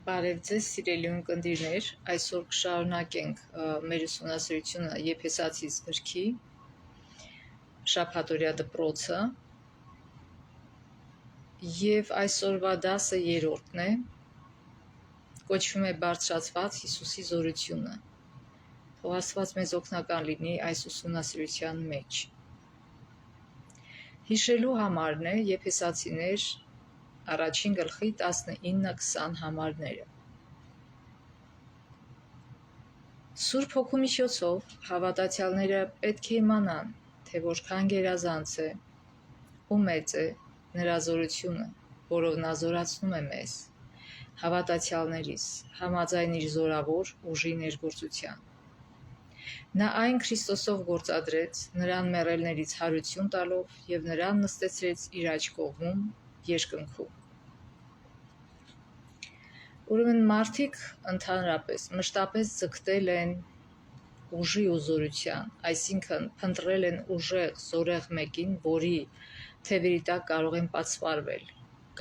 Բարև ձեզ, սիրելի ունկնդիրներ, այսօր կշարունակենք մեր ուսումնասիրությունը Եփեսացիս գրքի շաբաթօրյա դպրոցը եւ այսօրվա դասը երրորդն է, կոչվում է Բարձրացված Հիսուսի զորությունը։ Թող Աստված մեզ օգնական լինի այս ուսումնասիրության մեջ։ Հիշելու համարն է Եփեսացիներ առաջին գլխի 19-20 համարները։ Սուրբ Հոգու միջոցով հավատացյալները պետք է իմանան, թե որքան գերազանց է ու մեծ է նրա զորությունը, որով նա զորացնում է մեզ, հավատացյալներիս, համաձայն իր զորավոր ուժի ներգործության։ Նա այն Քրիստոսով գործադրեց, նրան մեռելներից հարություն տալով և նրան նստեցրեց իր աջ կողմում երկնքում։ Ուրեմն մարդիկ ընդհանրապես մշտապես ձգտել են ուժի ու զորության, այսինքն փնտրել են ուժեղ, զորեղ մեկին, որի թևերի տակ կարող են պատսպարվել,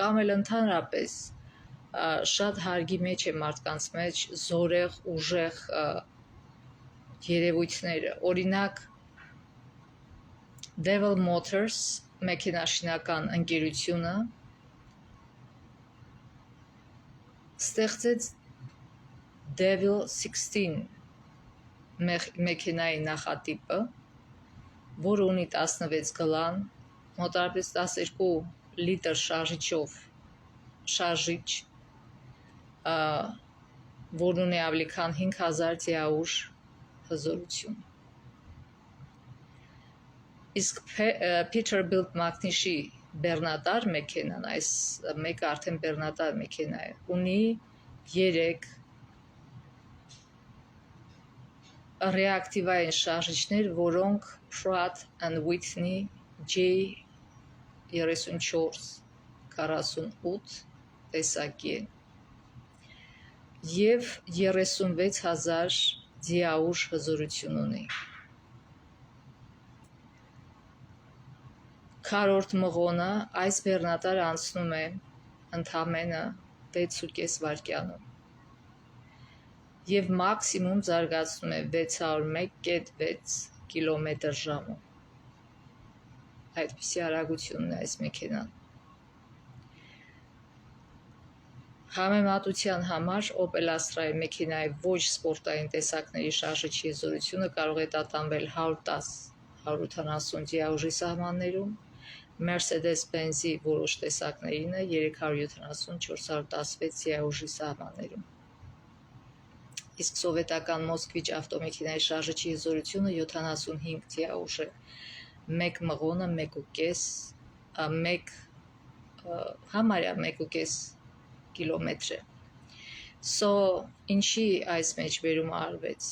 կամ էլ ընդհանրապես շատ հարգի մեջ է մարդկանց մեջ զորեղ, ուժեղ երևույթները, օրինակ Devil Motors մեքենաշինական ընկերությունը ստեղծեց Devil 16 մեքենայի նախատիպը, որը ունի 16 գլան, մոտավորապես 12 լիտր շարժիչ, որն ունի ավելի քան 5000 ձիաուժ հզորություն։ Իսկ Peterbilt մակնիշի բեռնատար մեքենան, այս մեկը արդեն բեռնատար մեքենա է, ունի 3 ռեակտիվային շարժիչներ, որոնք Pratt & Whitney J3448 տեսակի են և 36000 ձիաուժ հզորություն ունի։ Քառորդ մղոնը այս բեռնատարը անցնում է ընդամենը 6.5 վայրկյանում և մաքսիմում զարգացնում է 601.6 կմ/ժ։ Այդպիսի արագություն ունի այս մեքենան։ Համեմատության համար Opel Astra-ի մեքենայի ոչ սպորտային տեսակների շարժիչի հզորությունը կարող է տատանվել 110-170 ձիաուժի սահմաններում, Mercedes-Benz-ի որոշ տեսակներինը 370-416 ձիաուժի սահմաններում։ Իսկ սովետական Moskvich ավտոմեքենայի շարժիչի հզորությունը 75 ձիաուժ է, մեկ մղոնը 1.5 կիլոմետր է։ Ինչի այս մեջ բերումը արվեց,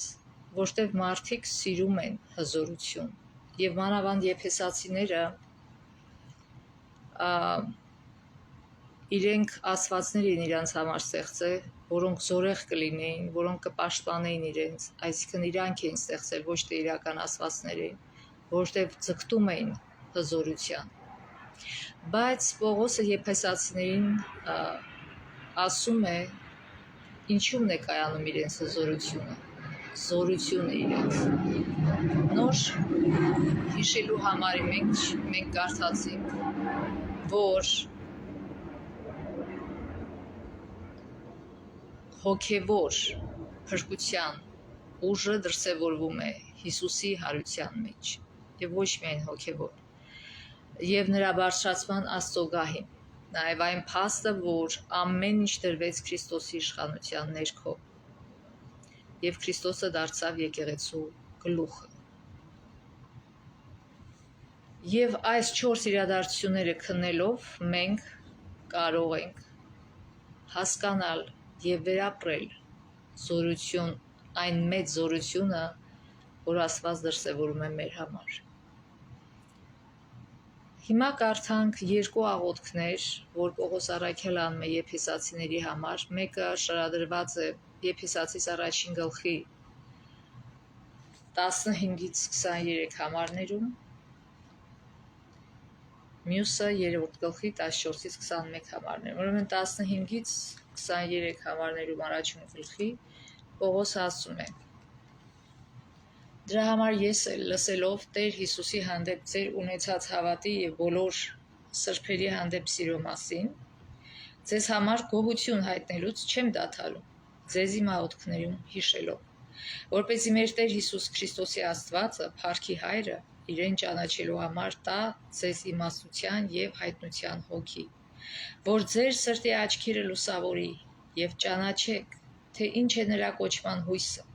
որտեղ մարդիկ սիրում են հզորություն, և մանավանդ եփեսացիները իրենք աստվածներ էին իրանց համար ստեղծել, որոնք զորեղ կլինեին, որոնք կպաշտպանեին իրենց, այսինքն իրանք էին ստեղծել, ոչ թե իրական աստվածներ էին, որովհետև ձգտում էին հզորության։ Բայց Պողոսը եփեսացիներին ասում է, ինչու՞մն է կայանում իրենց հզորությունը, զորությունը իրենց։ Նոր հիշելու համար մենք կարդացինք, որ հոգևոր փրկության ուժը դրսևորվում է Հիսուսի հարության մեջ, և ոչ միայն հոգևոր, և նրա բարձրացման Աստծո գահին, նաև այն փաստը, որ ամեն ինչ դրվեց Քրիստոսի իշխանության ներքո, և Քրիստոսը դարձավ եկեղեցու գլուխը։ Եվ այս 4 իրադարձությունները քննելով մենք կարող ենք հասկանալ և վերապրել զորություն, այն մեծ զորությունը, որ Աստված դրսևորում է մեր համար։ Հիմա կարդանք 2 աղոթքներ, որ Պողոս առաքյալը անում է եփեսացիների համար։ Մեկը շարադրված է Եփեսացիս առաջին գլխի 15-ից 23 համարներում, մյուսը 3-րդ գլխի 14-ից 21 համարներում։ Ուրեմն 15-ից 23 համարներում առաջին գլխի Պողոսը ասում է. Դրա համար ես էլ լսելով Տեր Հիսուսի հանդեպ ձեր ունեցած հավատի եւ բոլոր սրբերի հանդեպ սիրո մասին, ձեզ համար գոհություն հայտնելուց չեմ դադարում, ձեզի մաղութքներում հիշելով, որպեսզի մեր Տեր Հիսուս Քրիստոսի Աստվածը, Փառքի Հայրը, իրեն ճանաչելու համար տա ձեզ իմաստության եւ հայտնության հոգի, որ ձեր սրտի աչքերը լուսավորի եւ ճանաչեք, թե ինչ է նրա կոչման հույսը,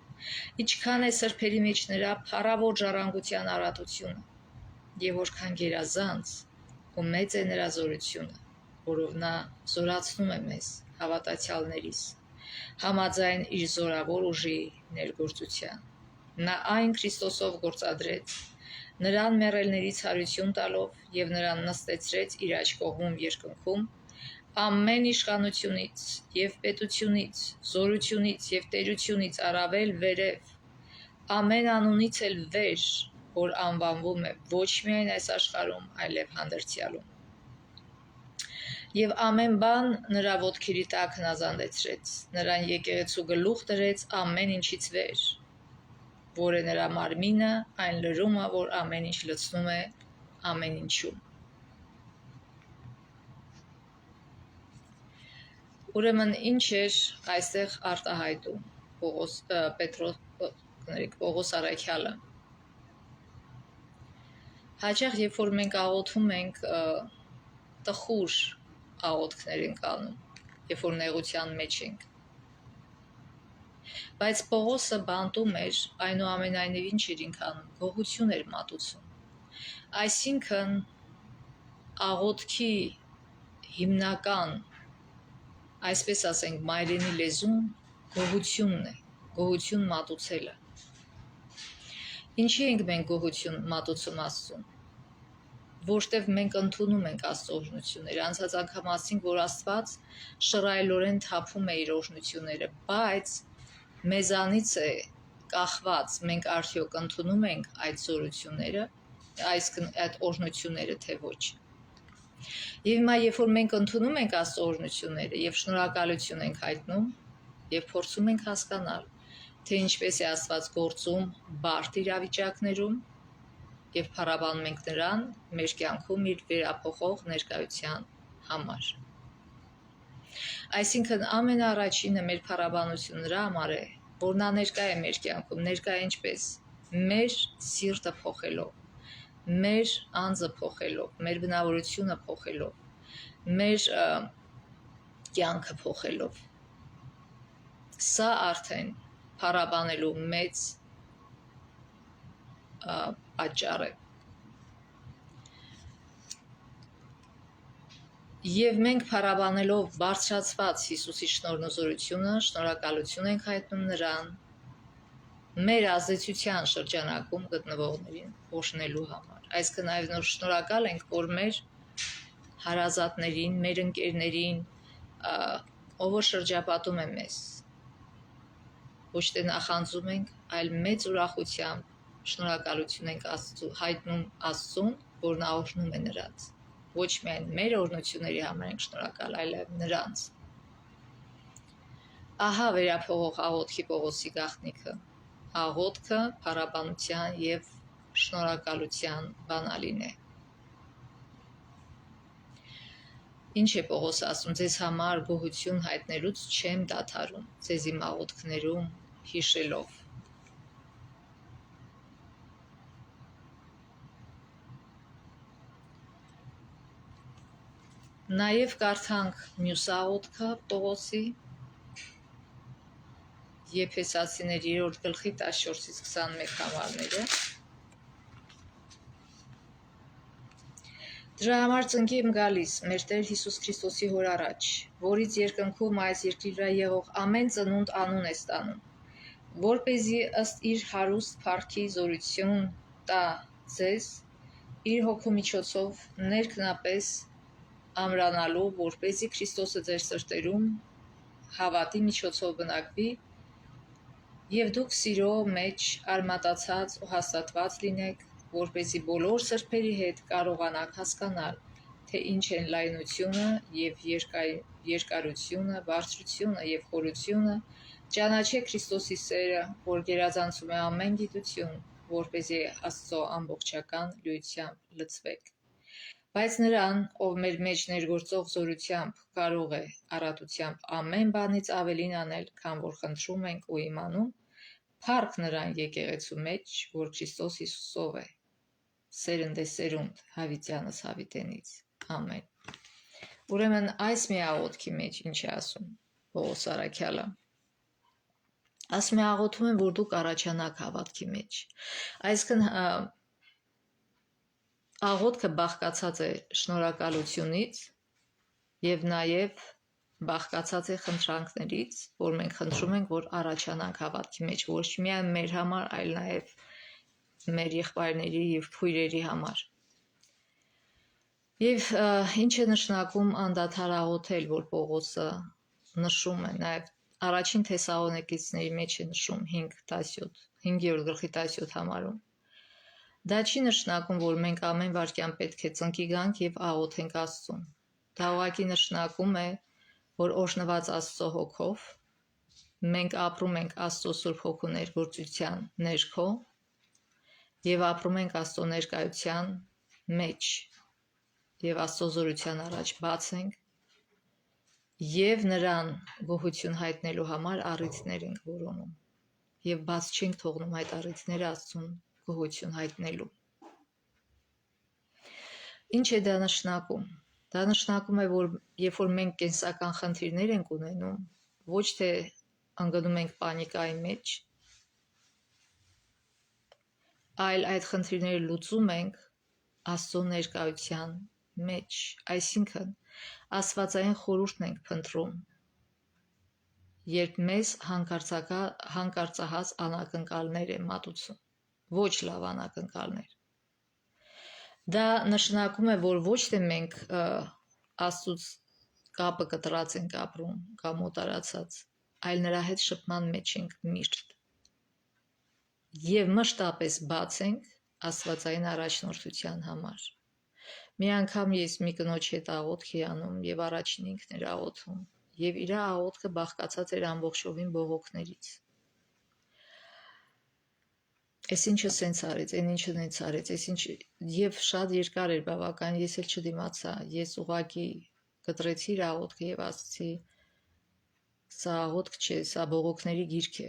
ինչքան է սրբերի մեջ նրա փառավոր ժառանգության արատությունը, եւ որքան գերազանց ու մեծ է նրա զորությունը, որով նա զորացնում է մեզ հավատացյալներիս, համաձայն իր զորավոր ուժի ներգործության։ Նա այն Քրիստոսով գործադրեց, նրան մեռելների ցարություն տալով եւ նրան նստեցրեց իր աջ կողմում երկնքում, ամեն իշխանությունից եւ պետությունից, զորությունից եւ տերությունից առավել վերև, ամեն անունից էլ վեր, որ անվանվում է ոչ միայն այս աշխարհում, այլև հանդերձյալում։ Եվ ամեն բան նրա ոտքերի տակ հնազանդեցրեց, նրան եկեղեցու գլուխ դրեց ամեն ինչից վեր, որ է նրա մարմինը, այն լրումը, որ ամեն ինչ լցնում է ամեն ինչում։ Ուրեմն ինչ էր այստեղ արտահայտում Պողոս Առաքյալը։ Հաճախ երբ որ մենք աղոթում ենք, տխուր աղոթքներ ենք անում, երբ որ նեղության մեջ ենք։ Բայց Պողոսը բանտում էր, այնուամենայնիվ ինչ էր ինքն անում, գոհություն էր մատուցում։ Այսինքն աղոթքի հիմնական, այսպես ասենք, մայրենի լեզուն գոհությունն է, գոհություն մատուցելը։ Ինչի ենք մենք գոհություն մատուցում Աստծուն, որտև մենք ընդունում ենք Աստծո օրհնությունները, անցած անգամ ասինք, որ Աստված շռայլորեն թափում է իր օրհնությունները, բայց մեզանից է կախված, մենք արդյոք ընդունում ենք այդ զորությունները, այդ օրհնությունները, թե ոչ։ Եվ հիմա, երբ որ մենք ընդունում ենք Աստծո օրհնությունները եւ շնորհակալություն ենք հայտնում եւ փորձում ենք հասկանալ, թե ինչպես է Աստված գործում բարդ իրավիճակներում եւ փառաբանում ենք նրան մեր կյանքում իր վերափոխող ներկայության համար։ Այսինքն ամենաառաջինը մեր փառաբանությունը նրա համար է, որ նա ներկա է մեր կյանքում, ներկա է ինչպես մեր սիրտը փոխելով, մեր անձը փոխելով, մեր բնավորությունը փոխելով, մեր կյանքը փոխելով։ Սա արդեն փառաբանելու մեծ պատճառ է։ Եվ մենք փառաբանելով բարձրացված Հիսուսի շնորհն ու զորությունը, շնորհակալություն ենք հայտնում նրան մեր ազդեցության շրջանակում գտնվողներին օրհնելու համար։ Այսինքն այլ շնորհակալ ենք, որ մեր հարազատներին, մեր ընկերներին, ով շրջապատում է մեզ, ոչ թե նախանձում ենք, այլ մեծ ուրախությամբ շնորհակալություն ենք հայտնում Աստծուն, որ նա օրհնում է նրանց։ Ոչ միայն մեր օրհնությունների համար ենք շնորհակալ, այլև նրանց։ Ահա վերափոխող աղոթքի Պողոսի գաղտնիքը։ Աղոթքը փառաբանության եւ շնորհակալության բանալին է։ Ինչ է Պողոսը ասում, ձեզ համար գոհություն հայտնելուց չեմ դադարում, ձեզի մաղութքներում հիշելով։ Նաև կարդանք մյուս աղոթքը Պողոսի Եփեսացիների 3-րդ գլխի 14-ից 21 համարները։ Դրա համար ծնկի եմ գալիս մեր Տեր Հիսուս Քրիստոսի հոր առաջ, որից երկնքում այս երկրի վրա եղող ամեն ծնունդ անուն է ստանում, որպեսզի ըստ իր հարուստ փառքի զորություն տա ձեզ իր հոգու միջոցով ներքնապես ամրանալու, որպեսզի Քրիստոսը ձեր սրտերում հավատի միջոցով բնակվի եւ դուք սիրո մեջ արմատացած ու հաստատված լինեք, որպեսզի բոլոր սրբերի հետ կարողանաք հասկանալ թե ինչ են լայնությունը և երկարությունը, բարձրությունը և խորությունը, ճանաչեք Քրիստոսի սերը, որ գերազանցում է ամեն գիտություն, որպեսզի Աստծո ամբողջական լույսությամբ լցվեք։ Բայց նրան, ով մեր մեջ ներգործող զորությամբ կարող է առատությամբ ամեն բանից ավելին անել, քան որ խնդրում ենք ու իմանում, փառք նրան եկեղեցու մեջ, որ Քրիստոս Հիսուսով է, սերնդեսերունդ հավիտյանս հավիտենից։ Ամեն։ Ուրեմն այս մի աղոթքի մեջ ինչ է ասում Պողոս առաքյալը։ Ասում է աղոթում եմ, որ դուք առաջանաք հավատքի մեջ։ Այսինքն աղոթքը բաղկացած է շնորհակալությունից եւ նաեւ բաղկացած է խնդրանքներից, որ մենք խնդրում ենք, որ առաջանանք հավատքի մեջ, ոչ միայն մեր համար, այլ նաեւ մեր եղբայրների եւ քույրերի համար։ Եվ ինչ է նշանակում անդադար աղոթել, որ Պողոսը նշում է, նաեւ առաջին Թեսաղոնիկեցիների մեջ է նշում 5-րդ գլխի 17 համարում։ Դա չի նշանակում, որ մենք ամեն վայրկյան պետք է ծնկի գանք եւ աղոթենք Աստծուն։ Դա ուղղակի նշանակում է, որ օրհնված Աստծո հոգով մենք ապրում ենք Աստծո Սուրբ Հոգու ներգործության ներքո եւ ապրում ենք Աստծո ներկայության մեջ եւ Աստծո զորության առաջ բաց ենք եւ նրան գոհություն հայտնելու համար առիթներ ենք որոնում եւ բաց չենք թողնում այդ առիթները Աստծուն գոհություն հայտնելու։ Ինչ է դա նշանակում։ Դա նշանակում է, որ երբ որ մենք կենսական խնդիրներ ենք ունենում, ոչ թե ընկնում ենք պանիկայի մեջ, այլ այդ խնդիրները լուծում ենք Աստծո ներկայության մեջ, այսինքն աստվածային խորհուրդն ենք փնտրում, երբ մեզ հանկարծահաս անակնկալներ է մատուցում, ոչ լավ անակնկալներ։ Դա նշանակում է, որ ոչ թե մենք Աստծուց կապը կտրած ենք ապրում կամ մոտարացած, այլ նրա հետ շփման մեջ ենք միշտ։ Եվ մշտապես բաց ենք աստվածային առաջնորդության համար։ Մի անգամ ես մի կնոջ հետ աղոթք էի անում եւ առաջին ինքն էր աղոթում եւ իր աղոթքը բաղկացած էր ամբողջովին բողոքներից։ Այս ինչը սենց արեց, այն ինչը նենց արեց, այս ինչ եւ շատ երկար էր բավական, ես էլ չդիմացա, ես ուղակի կտրեցի իր աղոթքը եւ ասացի սա աղոթք չէ, սա բողոքների գիրք է,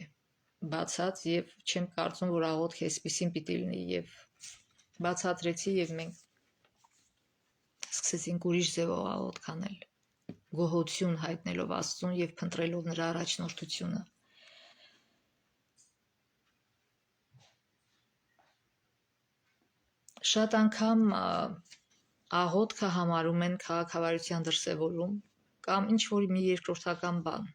բացած եւ չեմ կարծում, որ աղոթքը այսպեսին պիտի լինի եւ բացատրեցի եւ մենք սկսեցինք ուրիշ ձևով աղոթք անել, գոհություն հայտնելով Աստծուն եւ փնտրելով նրա առաջնորդությունը։ Շատ անգամ աղոթքը համարում են քաղաքավարության դրսևորում կամ ինչ-որ մի երկրորդական բան,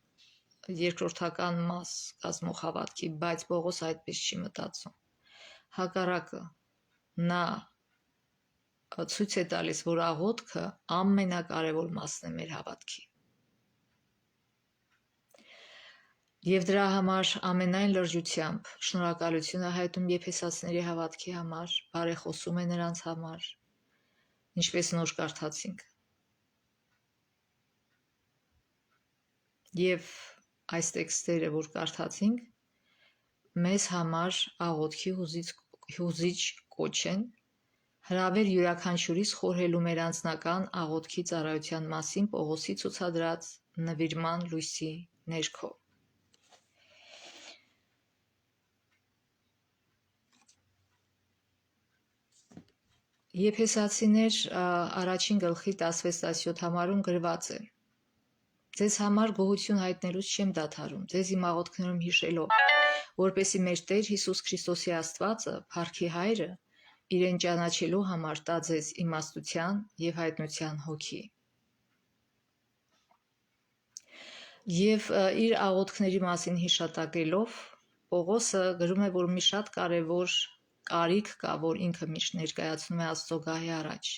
երկրորդական մաս կազմող հավատքի, բայց Պողոս այդպես չի մտածում։ Հակառակը, նա ցույց է տալիս, որ աղոթքը ամենակարևոր մասն է մեր հավատքի։ Եվ դրա համար ամենայն լրջությամբ շնորհակալություն է հայտնում Եփեսացիների հավատքի համար, բարեխոսում է նրանց համար, ինչպես նոր կարդացինք։ Եվ այս տեքստերը, որ կարդացինք, մեզ համար աղոթքի հուզիչ կոչ են, հրավեր յուրաքանչյուրիս խորհելու մեր անձնական աղոթքի ծառայության մասին Պողոսի ցուցադրած նվիրման լույսի ներքո։ Եփեսացիներ առաջին գլխի 16-17 համարում գրված է. Ձեզ համար գոհություն հայտնելուց չեմ դադարում, ձեզ իմ աղոթքներում հիշելով, որպեսզի մեր Տեր Հիսուս Քրիստոսի Աստվածը, Փառքի Հայրը, իրեն ճանաչելու համար տա ձեզ իմաստության եւ հայտնության հոգի։ Եվ իր աղոթքների մասին հիշատակելով Պողոսը գրում է, որ մի շատ կարևոր կարիք կա, որ ինքը միշտ ներկայացնում է Աստծո գահի առաջ։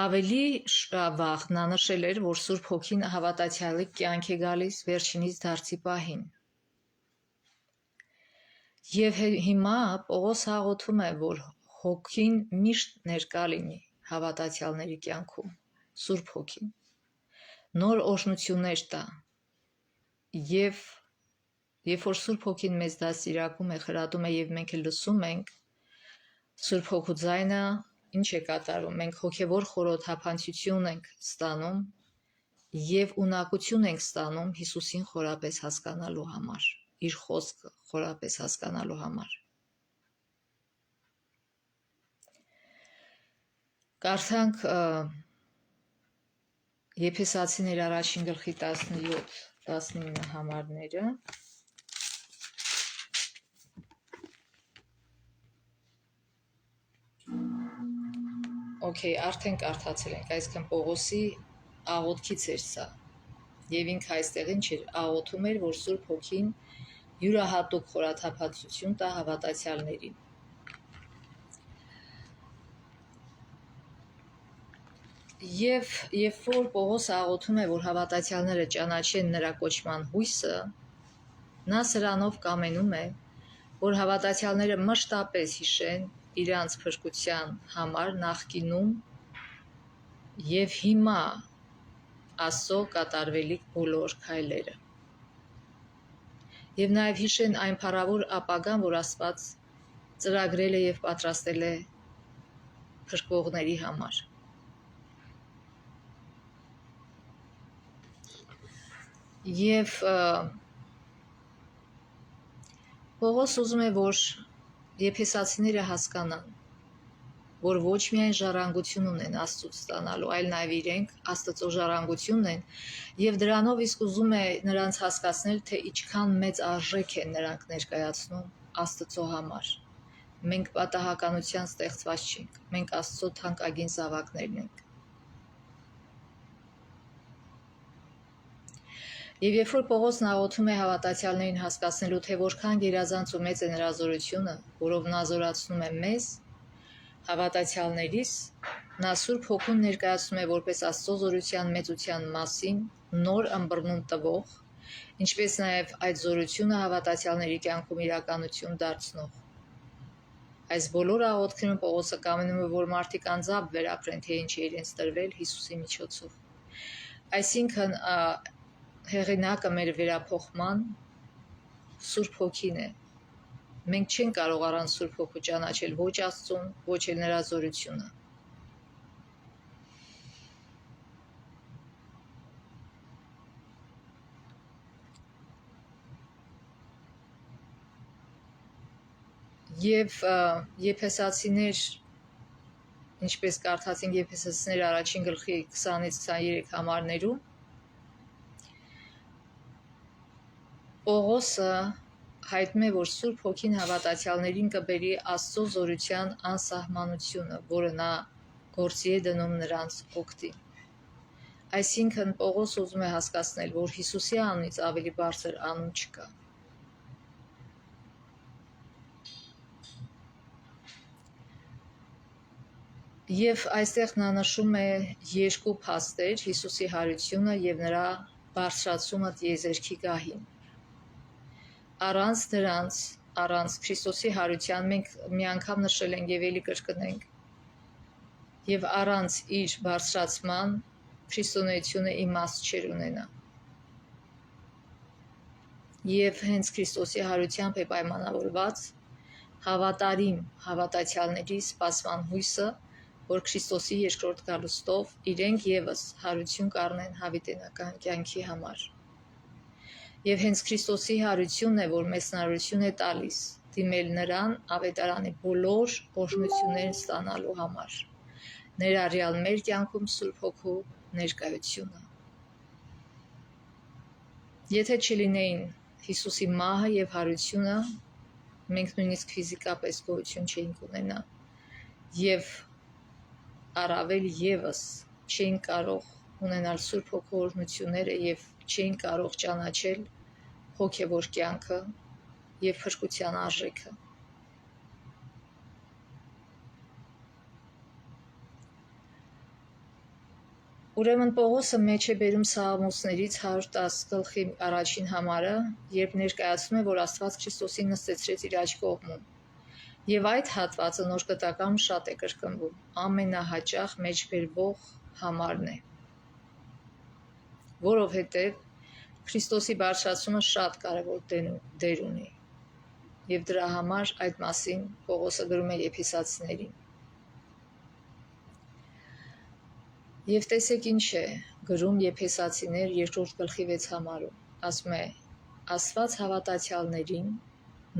Ավելի վաղ նա նշել էր, որ Սուրբ Հոգին հավատացյալի կյանք է գալիս վերջինիս դարձի պահին։ Եվ հիմա Պողոս աղոթում է, որ հոգին միշտ ներկա լինի հավատացյալների կյանքում, Սուրբ Հոգին, նոր օրհնություններ տա եւ երբ որ Սուրբ Հոգին մեզ դաստիարակում է, խրատում է եւ մենք լսում ենք Սուրբ Հոգու ձայնը, ինչ է կատարում, մենք հոգեվոր խորհրդափանցություն ենք ստանում եւ ունակություն ենք ստանում Հիսուսին խորապես հասկանալու համար, իր խոսքը խորապես հասկանալու համար։ Կարդանք Եփեսացիներ առաջին գլխի 17-19 համարները։ Okay, արդեն կարդացել ենք, այսինքն Պողոսի աղոթքից էր սա։ Եվ ինքը այստեղ ինչ էր, աղոթում էր, որ Սուրբ Հոգին յուրահատուկ խորհրդափակություն տա հավատացյալներին։ Եվ երբ որ Պողոսը աղոթում է, որ հավատացյալները ճանաչեն նրա կոչման հույսը, նա սրանով կամենում է, որ հավատացյալները մշտապես հիշեն իրանց փրկության համար նախկինում եւ հիմա Աստծո կատարվելիք բոլոր քայլերը։ Եվ նաեւ հիշեն այն փառավոր ապագան, որ Աստված ծրագրել է եւ պատրաստել է փրկվողների համար։ Եվ Պողոս ուզում է, որ եփեսացիները հասկանան, որ ոչ միայն ժառանգություն ունեն Աստծուց ստանալու, այլ նաև իրենք Աստծո ժառանգությունն են, եւ դրանով իսկ ուզում է նրանց հասկացնել, թե ինչքան մեծ արժեք են նրանք ներկայացնում Աստծո համար։ Մենք պատահականության ստեղծված չենք, մենք Աստծո թանկագին զավակներն ենք։ Եվ երբ որ Պողոսն աղոթում է հավատացյալներին հասկացնելու, թե որքան գերազանց ու մեծ է նրա զորությունը, որով նա զորացնում է մեզ, հավատացյալներիս, նա Սուրբ Հոգուն ներկայացնում է որպես Աստծո զորության մեծության մասին նոր ըմբռնում տվող, ինչպես նաև այդ զորությունը հավատացյալների կյանքում իրականություն դարձնող։ Այս բոլոր աղոթքներում Պողոսը կամենում է, որ մարդիկ անձամբ վերապրեն, թե ինչ է իրենց տրվել Հիսուսի միջոցով։ Այսինքն հեղինակը մեր վերափոխման Սուրբ Հոգին է։ Մենք չենք կարող առանց Սուրբ Հոգու ճանաչել ոչ Աստծուն, ոչ էլ նրա զորությունը։ Եվ Եփեսացիներ, ինչպես կարդացինք Եփեսացիներ առաջին գլխի 20-ից 23 համարներում, Պողոսը հայտնում է, որ Սուրբ Հոգին հավատացյալներին կբերի Աստծո զորության անսահմանությունը, որը նա գործի է դնում նրանց օգտին։ Այսինքն Պողոս ուզում է հասկացնել, որ Հիսուսի անունից ավելի բարձր անուն չկա։ Եվ այստեղ նա նշում է երկու փաստեր՝ Հիսուսի հարությունը եւ նրա բարձրացումը տիեզերքի գահին։ Առանց դրանց, առանց Քրիստոսի հարության մենք մի անգամ նշել ենք եւ ելի կրկնենք։ Եվ առանց իր բարձրացման քրիստոնեությունը իմաստ չէր ունենա։ Եվ հենց Քրիստոսի հարությամբ է պայմանավորված հավատարիմ հավատացյալների սպասման հույսը, որ Քրիստոսի երկրորդ գալուստով իրենք եւս հարություն կառնեն հավիտենական կյանքի համար։ Եվ հենց Քրիստոսի հարությունն է, որ մեզ հնարավորություն է տալիս դիմել նրան ավետարանի բոլոր օրհնություններն ստանալու համար, ներառյալ մեր կյանքում Սուրբ Հոգու ներկայությունը։ Եթե չլինեին Հիսուսի մահը եւ հարությունը, մենք նույնիսկ ֆիզիկապես գոյություն չէինք ունենա եւ առավել եւս չէինք կարող ունենալ Սուրբ Հոգու օրհնությունները եւ չէինք կարող ճանաչել հոգեվոր կյանքը եւ փրկության արժեքը։ Ուրեմն Պողոսը մեջ է բերում Սաղմոսներից 110 գլխի առաջին համարը, երբ ներկայացնում է, որ Աստված Քրիստոսին նստեցրեց իր աջ կողմում։ Եվ այդ հատվածը Նոր Կտականում շատ է կրկնվում, ամենահաճախ մեջբերվող համարն է, որովհետև Քրիստոսի բարձրացումը շատ կարևոր դեր ունի, և դրա համար այդ մասին Պողոսը գրում է Եփեսացիներին։ Եվ տեսեք ինչ է գրում Եփեսացիներ 2-րդ գլխի 6 համարում, ասում է. Աստված հավատացյալներին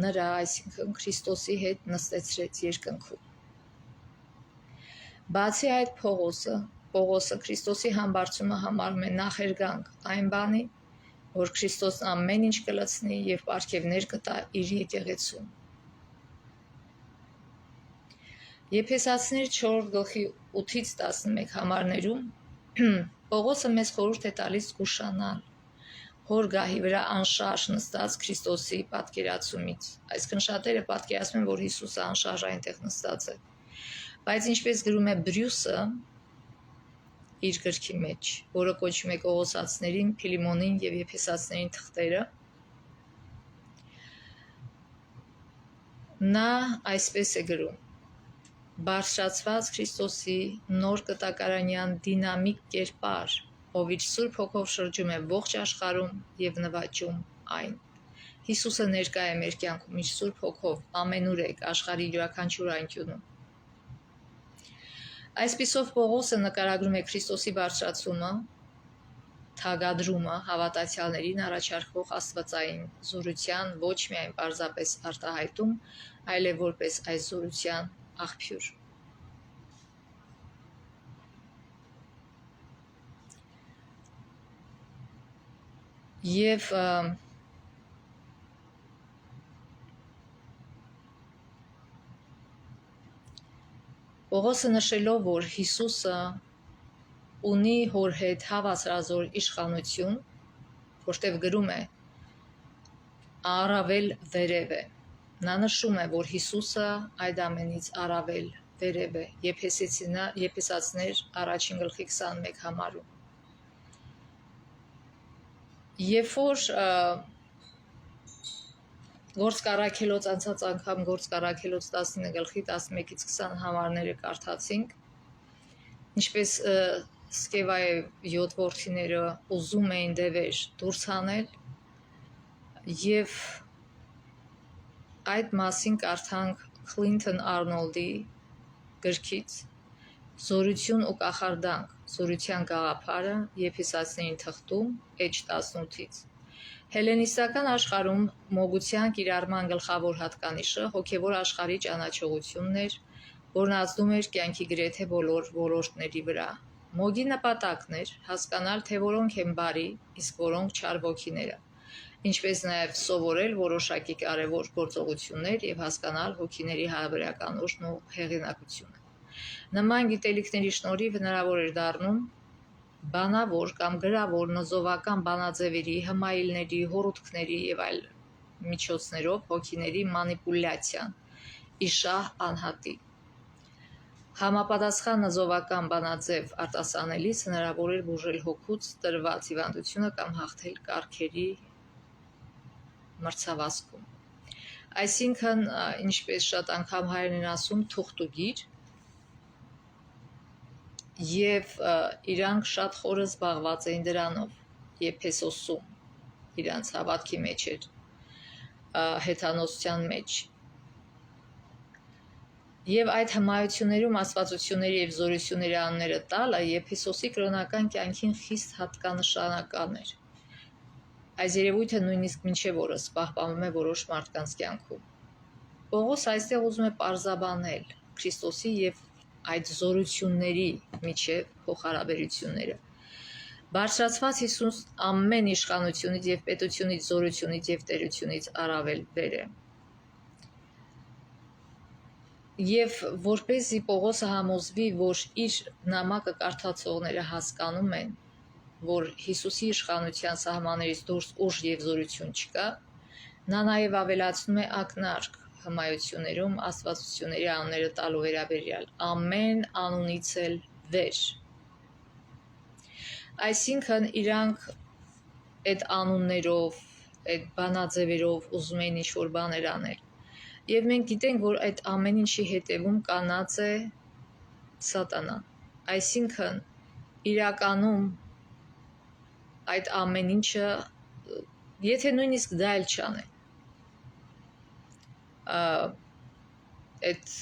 նրա, այսինքն Քրիստոսի հետ նստեցրեց երկնքում։ Բացի այդ Պողոսը Քրիստոսի համբարձումը համարում է նախերգանք այն բանի, որ Քրիստոսն ամեն ինչ կլցնի և պարգևներ կտա իր եկեղեցուն։ Եփեսացիներ 4 գլխի 8-ից 11 համարներում Պողոսը մեզ խորհուրդ է տալիս զգուշանալ հոր գահի վրա անշարժ նստած Քրիստոսի պատկերացումից։ Այսինքն շատերը պատկերացնում են, որ Հիսուսը անշարժ այնտեղ նստած է։ Բայց ինչպես գրում է Բրյուսը իր գրքի մեջ, որը կոչվում է Կողոսացիներին, Փիլիմոնին և Եփեսացիներին թղթերը, նա այսպես է գրում. Բարձրացված Քրիստոսի նոր կտակարանյան դինամիկ կերպար, ով իր Սուրբ Հոգով շրջում է ողջ աշխարհում և նվաճում այն։ Հիսուսը ներկա է մեր կյանքում իր Սուրբ Հոգով ամենուրեք աշխարհի յուրաքանչյուր անկյունում։ Այսպիսով Պողոսը նկարագրում է Քրիստոսի բարձրացումը, թագադրումը հավատացյալներին առաջարկվող աստվածային զորության ոչ միայն պարզապես արտահայտում, այլև որպես այս զորության աղբյուր։ Եվ Պողոսը նշելով, որ Հիսուսը ունի հոր հետ հավասարազոր իշխանություն, որտեղ գրում է առավել վերև է, նա նշում է, որ Հիսուսը այդ ամենից առավել վերև է, Եփեսացիներ 1 գլխի 21 համարում։ Երբ որ Գործք առաքելոց անցած անգամ Գործք առաքելոց 19 գլխի 11-ից 20 համարները կարդացինք, ինչպես Սկևայի 7 որդիները ուզում էին դևեր դուրս հանել, և այդ մասին կարդանք Քլինթոն Արնոլդի գրքից «Զորություն ու կախարդանք. զորության գաղափարը» Եփեսացիներին թղթում էջ 18-ից։ Հելլենիստական աշխարհում մոգության կիրառման գլխավոր հատկանիշը հոգևոր աշխարհի ճանաչողությունն էր, որն ազդում էր կյանքի գրեթե բոլոր ոլորտների վրա։ Մոգի նպատակն էր հասկանալ, թե որոնք են բարի, իսկ որոնք չար ոգիները, ինչպես նաև սովորել որոշակի կարևոր գործողություններ և հասկանալ հոգիների հարաբերական ուժն ու հեղինակությունը։ Նման գիտելիքների շնորհիվ հնարավոր էր դառնում բանավոր կամ գրավոր նզովական բանաձևերի, հմայիլների, հոռութքների և այլ միջոցներով հոգիների մանիպուլյացիան ի շահ անհատի։ Համապատասխան նզովական բանաձև արտասանելիս հնարավոր էր բուժել հոգուց տրված հիվանդությունը կամ հաղթել կառքերի մրցավազքում։ Այսինքն, ինչպես շատ անգամ հայերն են ասում, թուղթ ու գիր, և իրանք շատ խորը զբաղված էին դրանով, Եփեսոսում իրանց հավատքի մեջ էր, հեթանոսության մեջ։ Եվ այդ հմայություններում աստվածությունների և զորությունների անունները տալը Եփեսոսի կրոնական կյանքին խիստ հատկանշական էր։ Այս երևույթը նույնիսկ մինչև օրս պահպանվում է որոշ մարդկանց կյանքում։ Պողոսը այստեղ ուզում է պարզաբանել Քրիստոսի և այդ զորությունների միջև փոխհարաբերությունները։ Բարձրացված Հիսուս ամեն իշխանությունից և պետությունից, զորությունից և տերությունից առավել վեր է։ Եվ որպեսզի Պողոսը համոզվի, որ իր նամակը կարդացողները հասկանում են, որ Հիսուսի իշխանության սահմաններից դուրս ուժ և զորություն չկա, նա նաև ավելացնում է ակնարկ հմայություններում աստվածությունների անունները տալու վերաբերյալ ամեն անունից էլ վեր։ Այսինքն իրանք այդ անուններով, այդ բանաձևերով ուզում էին ինչ-որ բաներ անել։ Եվ մենք գիտենք, որ այդ ամեն ինչի հետևում կանած է սատանան։ Այսինքն իրականում այդ ամեն ինչը, եթե նույնիսկ դա էլ չանե, այդ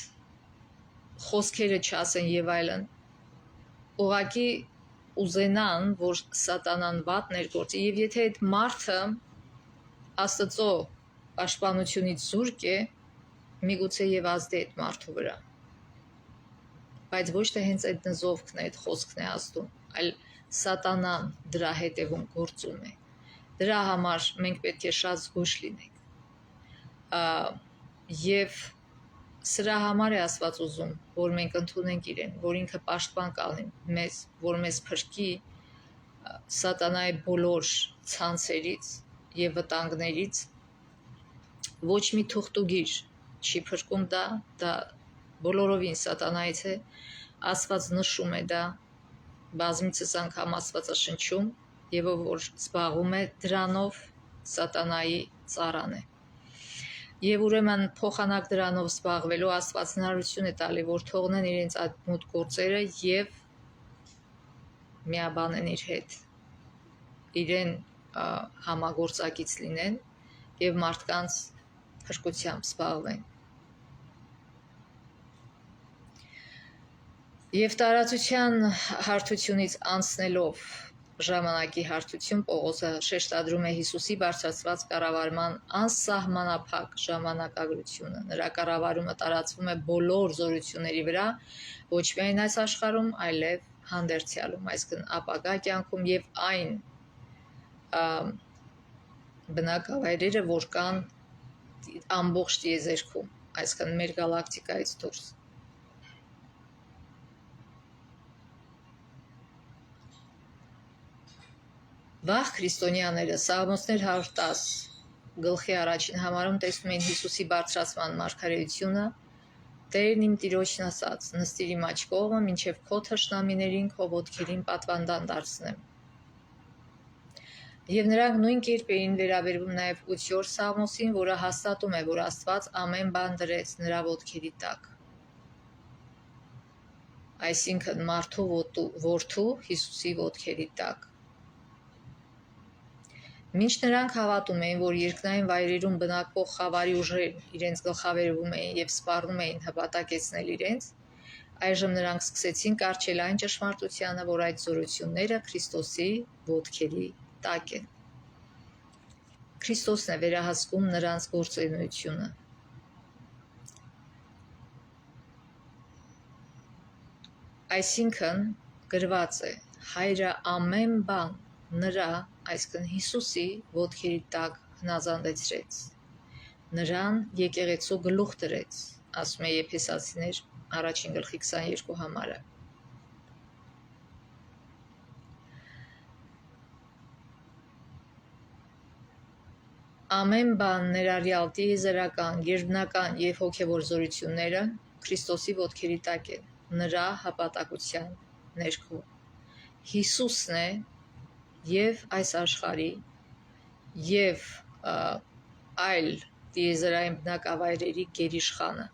խոսքերը չասեն եւ այլն, ուղղակի ուզենան, որ սատանան վատ ներգործի, եւ եթե այդ մարդը Աստծո պաշտպանությունից զուրկ է, միգուցե եւ ազդի այդ մարդու վրա, բայց ոչ թե հենց այդ նզովքն է, այդ խոսքն է ազդում, այլ սատանան դրա հետևում գործում է։ Դրա համար մենք պետք է շատ զգույշ լինենք, եւ սրա համար է Աստված ուզում, որ մենք ընդունենք իրեն, որ ինքը պաշտպան կանի մեզ, որ մեզ փրկի սատանայի բոլոր ցանցերից եւ վտանգներից։ Ոչ մի թուղթուգիր չի փրկում դա բոլորովին սատանայից է, Աստված նշում է դա բազմիցս անգամ Աստվածաշնչում, եւ ով որ զբաղվում է դրանով, սատանայի ծառան է։ Եվ ուրեմն փոխանակ դրանով զբաղվելու Աստված հնարավորություն է տալի, որ թողնեն իրենց այդ մութ գործերը եւ միաբանեն իր հետ, իրեն համագործակից լինեն եւ մարդկանց փրկությամբ զբաղվեն։ Եվ տարածության հարթությունից անցնելով ժամանակի հարթություն, Պողոսը շեշտադրում է Հիսուսի բարձրացված կառավարման անսահմանափակ ժամանակագրությունը։ Նրա կառավարումը տարածվում է բոլոր զորությունների վրա, ոչ միայն այս աշխարհում, այլև հանդերձյալում, այսինքն ապագա կյանքում եւ այն բնակավայրերը, որ կան ամբողջ տիեզերքում, այսինքն մեր գալակտիկայից դուրս։ Վաղ քրիստոնյաները Սաղմոսներ 110 գլխի առաջին համարում տեսնում են Հիսուսի բարձրացման մարգարեությունը, Տերն իմ Տիրոջն ասաց. նստիր իմ աջ կողմը, մինչև քո թշնամիներին քո ոտքերին պատվանդան դարձնեմ։ Եվ նրանք նույն կերպ էին վերաբերվում նաև 8-րդ Սաղմոսին, որը հաստատում է, որ Աստված ամեն բան դրեց նրա ոտքերի տակ։ Այսինքն մարդու որդու Հիսուսի ոտքերի տակ։ Մինչ նրանք հավատում էին, որ երկնային վայրերում բնակվող խավարի ուժերն իրենց գլխավերևում էին եւ սպառնում էին հպատակեցնել իրենց, այժմ նրանք սկսեցին կարճել այն ճշմարտությանը, որ այդ զորությունները Քրիստոսի ոտքերի տակ են։ Քրիստոսն է վերահսկում նրանց գործունեությունը։ Այսինքն գրված է. Հայրը ամեն բան նրա, այսինքն Հիսուսի ոտքերի տակ հնազանդեցրեց, նրան եկեղեցու գլուխ դրեց, ասում է Եփեսացիներ 1:22 համարը։ Ամեն բան ներառյալ տիեզերական, երկնական եւ հոգեվոր զորությունները Քրիստոսի ոտքերի տակ են, նրա հպատակության ներքո։ Հիսուսն է եւ այս աշխարհի եւ այլ տիեզերային բնակավայրերի գերիշխանը։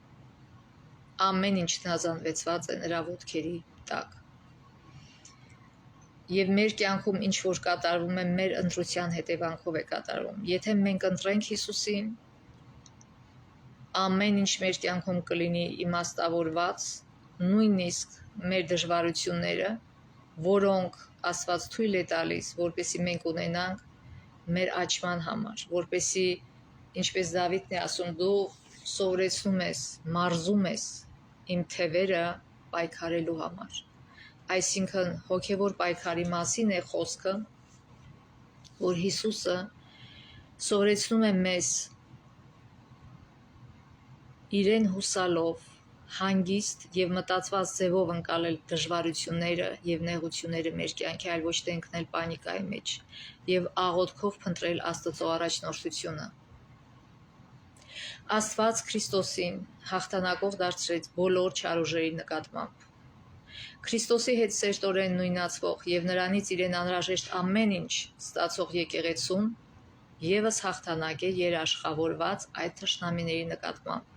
Ամեն ինչ հնազանդվեցված է նրա ոտքերի տակ։ Եվ մեր կյանքում ինչ որ կատարվում է, մեր ընտրության հետևանքով է կատարվում։ Եթե մենք ընտրենք Հիսուսին, ամեն ինչ մեր կյանքում կլինի իմաստավորված, նույնիսկ մեր դժվարությունները, որոնք Աստված թույլ է տալիս, որպեսզի մենք ունենանք մեր աճման համար, որպեսզի, ինչպես Դավիթն է ասում, դու սովորեցնում ես, մարզում ես իմ թևերը պայքարելու համար։ Այսինքն հոգևոր պայքարի մասին է խոսքը, որ Հիսուսը սովորեցնում է մեզ իրեն հուսալով հանգիստ եւ մտածված ձևով ընկալել դժվարությունները եւ նեղությունները մեր կյանքի, այլ ոչ թե ընկնել պանիկայի մեջ եւ աղոթքով փնտրել Աստծո առաջնորդությունը։ Աստված Քրիստոսին հաղթանակով դարձրեց բոլոր չարուժերի նկատմամբ։ Քրիստոսի հետ սերտորեն նույնացվող եւ նրանից իրեն անհրաժեշտ ամեն ինչ ստացող եկեղեցուն եւս հաղթանակ է երաշխավորված այդ թշնամիների նկատմամբ։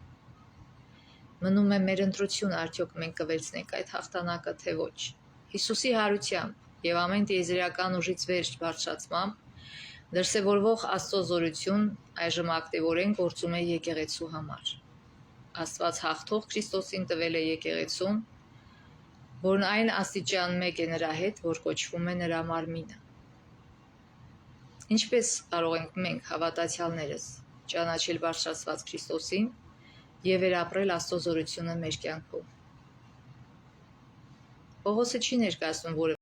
Մնում է մեր ընտրությունը, արդյոք մենք կվերցնենք այդ հաղթանակը, թե ոչ։ Հիսուսի հարությամբ եւ ամեն տիեզերական ուժից վերջ բարձրացմամբ դրսևորվող Աստծո զորություն այժմ ակտիվորեն գործում է եկեղեցու համար։ Աստված հաղթող Քրիստոսին տվել է եկեղեցուն, որն այն աստիճան մեկ է նրա հետ, որ կոչվում է նրա մարմինը։ Ինչպես կարող ենք մենք հավատացյալներս ճանաչել բարձրացված Քրիստոսին եւ վերապրել Աստծո զորությունը մեր կյանքում։ Պողոսը չի ներկայացնում որևէ